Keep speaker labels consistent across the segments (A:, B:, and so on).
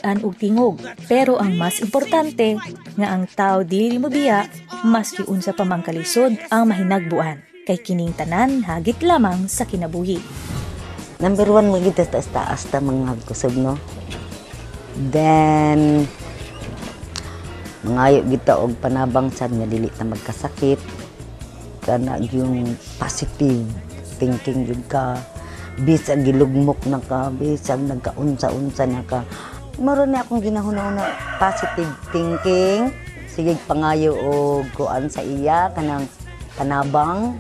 A: pag-an og tingog. Pero ang mas importante nga ang tao dili mobiya maski unsa pa man kalisod ang mahinagbuan kay kining tanan hagit lamang sa kinabuhi.
B: Number 1 magita taas ta mga kusog no. Then mangayo kita og panabang sad nga dili ta magkasakit. Kana yung positive thinking jud ka. Bisag gilugmok na ka, bisag nagkaunsa-unsa na ka. Maro na akong ginahuna-una positive thinking. Sige pangayo og kuan sa iya kanang panabang.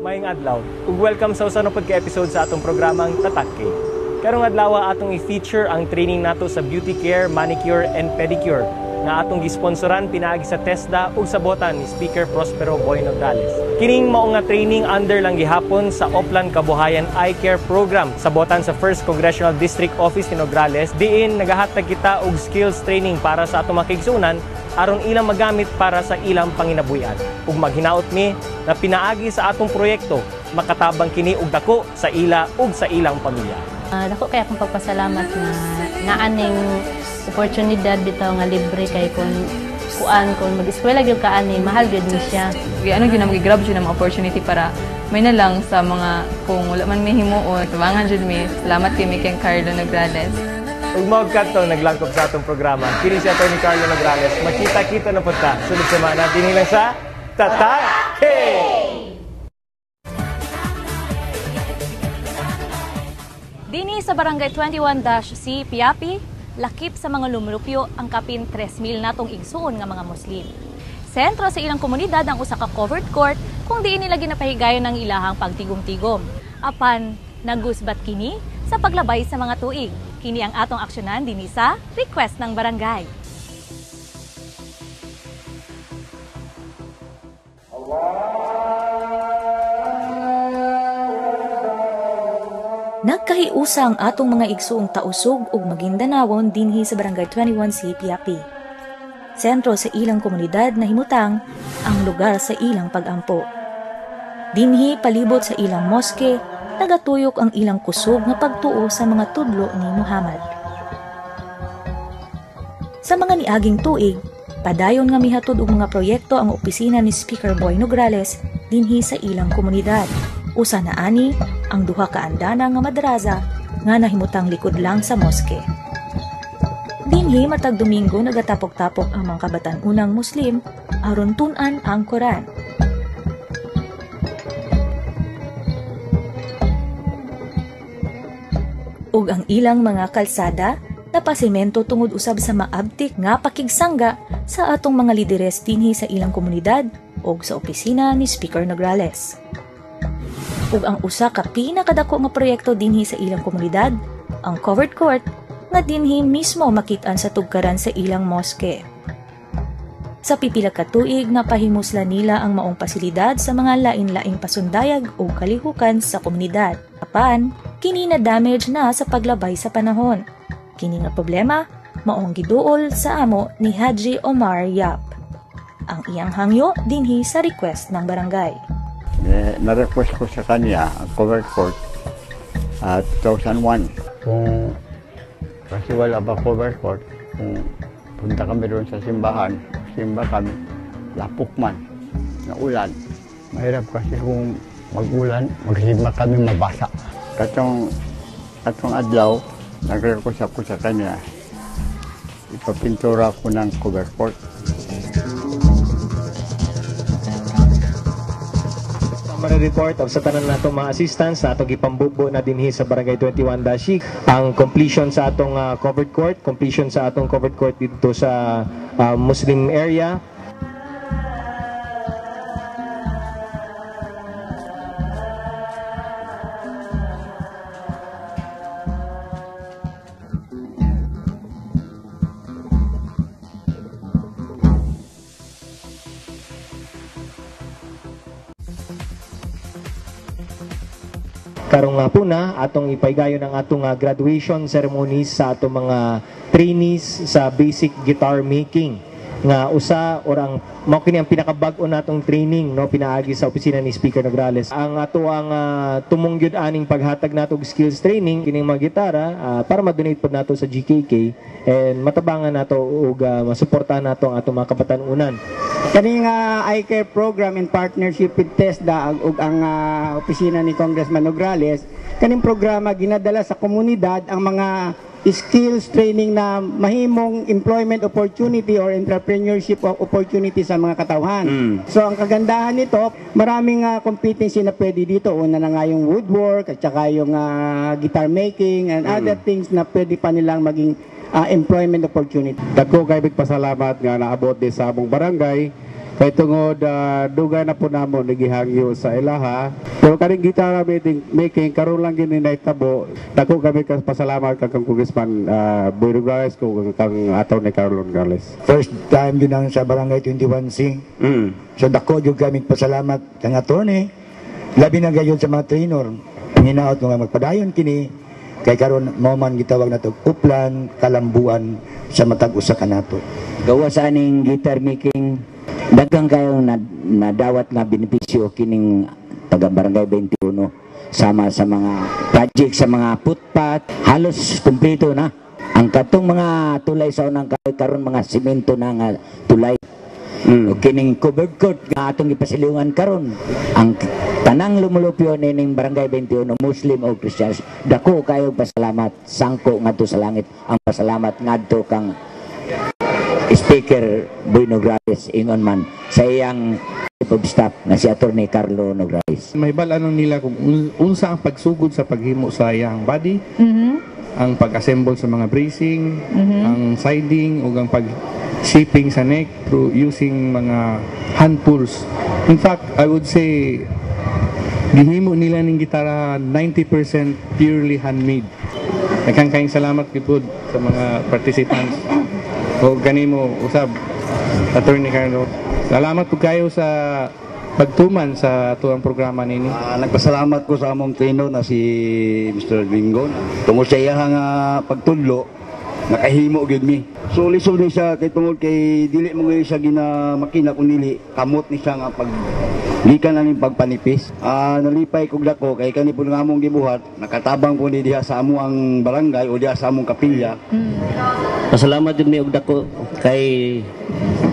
C: Maayong adlaw ug welcome sa usa na pod ka episode sa atong programang Tatak Kay. Karong adlaw atong i-feature ang training nato sa beauty care, manicure and pedicure nga atong gisponsoran pinaagi sa TESDA ug sa botan ni Speaker Prospero Boy Nograles. Kining mao nga training under lang gihapon sa Oplan Kabuhayan Eye Care Program sa botan sa 1st Congressional District Office ni Nograles, diin nagahatag kita og skills training para sa atong makigsunan aron ilang magamit para sa ilang panginabuhian. Ug maghinaot mi na pinaagi sa atong proyekto makatabang kini og dako sa ila ug sa ilang pamilya.
D: Dako kay akong pagpasalamat na aning oportunidad bitaw nga libre kay kun mag-eskwela gyud ka ani mahal gyud ni siya.
E: Ano gyud na mag-grab jud na opportunity para may na lang sa mga kung wala man may himuon tubangan jud mi. Salamat kay Mickey Carlo Nograles.
C: Ug mao kadto naglangkop sa atong programa. Kini si Atty. Carlo Nograles. Makita-kita na pud ta sunod semana dinhi lang sa Tatak Kay.
A: Dini sa Barangay 21-C, Piapi, lakip sa mga lumulupyo ang kapin 3,000 natong igsuon nga mga Muslim. Sentro sa ilang komunidad ang usa ka covered court kung diin nila ginapahigayon ng ilahang pagtigom-tigom. Apan nagusbat kini sa paglabay sa mga tuig. Kini ang atong aksyonan dinhi sa request ng barangay. Nagkahiusa ang atong mga igsuong tausog ug magindanawon dinhi sa Barangay 21C, Piapi. Sentro sa ilang komunidad na himutang ang lugar sa ilang pag-ampo. Dinhi palibot sa ilang moske, nagatuyok ang ilang kusog nga pagtuo sa mga tudlo ni Muhammad. Sa mga niaging tuig, padayon nga mihatod og mga proyekto ang opisina ni Speaker Boy Nograles dinhi sa ilang komunidad. Usa na ani ang duha ka andana nga madrasa nga nahimutang likod lang sa moske. Dinhi matag Domingo nagatapok-tapok ang mga kabatan-unang Muslim aron tun-an ang Quran. Ug ang ilang mga kalsada napasimento tungod usab sa maabtik nga pakigsangga sa atong mga lideres dinhi sa ilang komunidad ug sa opisina ni Speaker Nograles. Ug ang usa ka pinakadako nga proyekto dinhi sa ilang komunidad, ang covered court nga dinhi mismo makit-an sa tugkaran sa ilang moske. Sa pipila ka tuig napahimusla nila ang maong pasilidad sa mga lain-laing pasundayag o kalihukan sa komunidad. Apan, kini na damage na sa paglabay sa panahon. Kini nga problema maong giduol sa amo ni Haji Omar Yap. Ang iyang hangyo dinhi sa request ng barangay.
F: Na-request ko sa kanya ang covered court 2001. Kung kasi wala ba covered court, kung punta kami doon sa simbahan, simba kami, lapok man, na ulan. Mahirap kasi kung mag-ulan, magsimba kami mabasa. Katong adlaw, nag-request ako sa kanya, ipapintura ko ng covered court.
C: Report of sa tanan natong mga assistants sa atong gipambubo na dinhi sa Barangay 21-C ang completion sa atong covered court, dito sa Muslim area. Karong nga po na, atong ipaigayon ang atong graduation ceremonies sa atong mga trainees sa basic guitar making. nga usa or ang mao kini ang pinakabag-o natong training no pinaagi sa opisina ni Speaker Nograles. Ang ato ang tumong gyud aning paghatag nato og skills training kining mga gitara para ma-donate pod nato sa GKK and matabangan nato og masuportahan nato ang atong mga kabatanunan.
G: Kaning eye care program in partnership with TESDA ug ang opisina ni Congressman Nograles, kaning programa ginadala sa komunidad ang mga skills training na mahimong employment opportunity or entrepreneurship opportunity sa mga katawhan. So ang kagandahan nito, maraming competency na pwede dito. Una na nga yung woodwork at saka yung guitar making and other things na pwede pa nilang maging employment opportunity.
H: Dako kay pasalamat nga naabot di sa among barangay. Kay tungod dugay na po namo nagihangyo sa ilaha. Pero kaning gitara making karon lang gini nahitabo. Dako kami pasalamat kang Congressman Boy Nograles ko kang ataw ni Carlo Nograles.
I: First time yun ang sa Barangay 21C. So dako jud kami pasalamat kang attorney. Labi na gayon sa mga trainer. Hinaot nga magpadayon kini kay karon mao man gitawag nato uplan kalambuan sa matag usa ka nato.
B: Gawa sa aning guitar making daghang kayong nadawat na benepisyo kining taga Barangay 21 sama sa mga project sa mga footpath halos kumpleto na ang katong mga tulay sa unang karon mga semento na nga tulay o kining covered court nga atong ipasilingan karon ang tanang lumulupyo ning Barangay 21 Muslim o Christians dako kayo pasalamat sangko ngadto sa langit ang pasalamat ngadto kang Speaker Boy Nograles ingon man sa iyang chief of staff na si Attorney Carlo Nograles.
H: May balanon nila kung unsa ang pagsugod sa paghimo sa iyang body, ang pag-assemble sa mga bracing, ang siding ug ang pag-shaping sa neck through using mga hand tools. In fact, I would say gihimo nila ning gitara 90% purely handmade. Nagkang salamat gid sa mga participants. O kanimo usab Attorney Carlo. Salamat po kayo sa pagtuman sa tuang programa nini.
I: Nagpasalamat ko sa among trainer na si Mr. Gringon. Tungod sa iyang pagtudlo, nakahimo gyud mi. So lisod ni siya kay tungod kay dili mo siya ginamakina kun dili kamot ni siya nga pag likan na ning pagpanipis. Nalipay kog dako kay kani pud nga among gibuhat, nakatabang po ni diha sa amo ang barangay o diha sa among kapilya.
J: Pasalamat jud mi og dako kay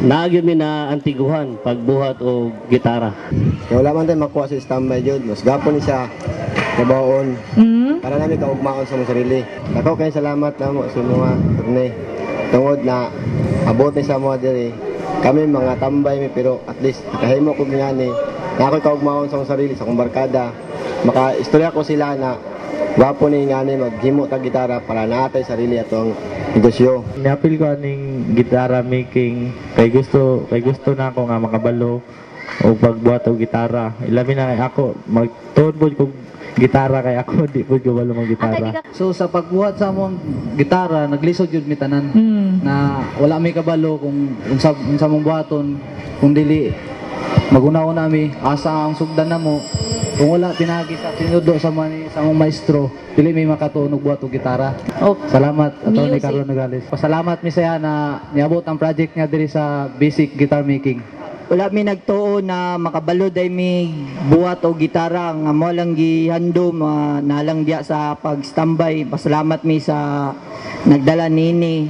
J: naagyon mi na antiguhan pagbuhat og gitara.
K: Wala man tayo makuha sa standby jud, mas gapon ni siya kabaon. Para namin kaugmaon sa mong sarili. Ako kay salamat namo sa mga turne. Tungod na abot ni sa mga diri. Kami mga tambay mi pero at least kahimo ko ngani. Na ako kaugmaon sa mong sarili sa kong barkada. Maka-istorya ko sila na wapo ni ngani maghimo tag gitara para naatay sarili atong negosyo.
L: Niapil ko aning gitara making kay gusto na ako nga makabalo o pagbuhat og gitara. Ilabi na kay ako magtuod ko gitara kay ako di pud ko balo mag gitara.
M: So sa pagbuhat sa among gitara naglisod jud mi tanan na wala mi kabalo kung unsa mong buhaton kung dili maguna-una mi asa ang sugdan namo kung wala pinagi sa tinudo sa mong maestro dili mi makatunog buhat og gitara. Salamat Attorney Carlo Nograles. Pasalamat mi saya na niabot ang project niya diri sa basic guitar making.
G: Wala mi nagtuo na makabalo day mi buhat o gitara nga mo lang gihandom nalang diya sa pag-standby. Pasalamat mi sa nagdala nini.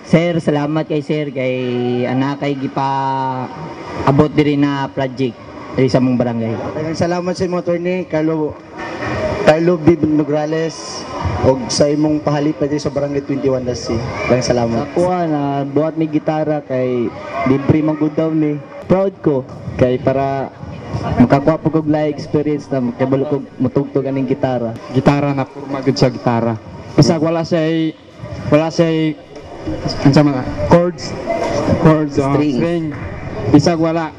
G: Sir, salamat kay sir kay anak kay gipa abot diri na project diri sa mong barangay.
K: Salamat sa imo Attorney Carlo B. Nograles og sa imong pahalip diri sa Barangay 21C. Salamat.
L: Ako na buhat mi gitara kay libre man gud daw ni. Proud ko kay para makakuha po kog live experience na makabalo kog mutugtog aning gitara.
H: Gitara na porma gud sa gitara. Bisag wala say unsa mga chords string. Bisag wala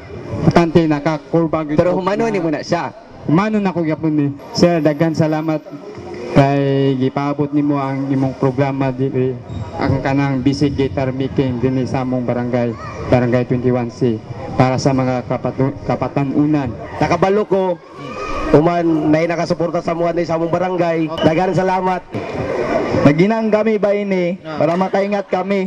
H: patante nakakurba gud.
K: Pero humano ni mo na siya.
H: Humano na ko gyapon ni. Sir, daghan salamat kay gipaabot nimo ang imong programa diri ang kanang basic guitar making dinhi sa among barangay 21C para sa mga kapatanunan.
K: Nakabalo ko uman nay nakasuporta sa mga sa among barangay. Daghan salamat.
G: Naginang kami ba ini para makaingat kami.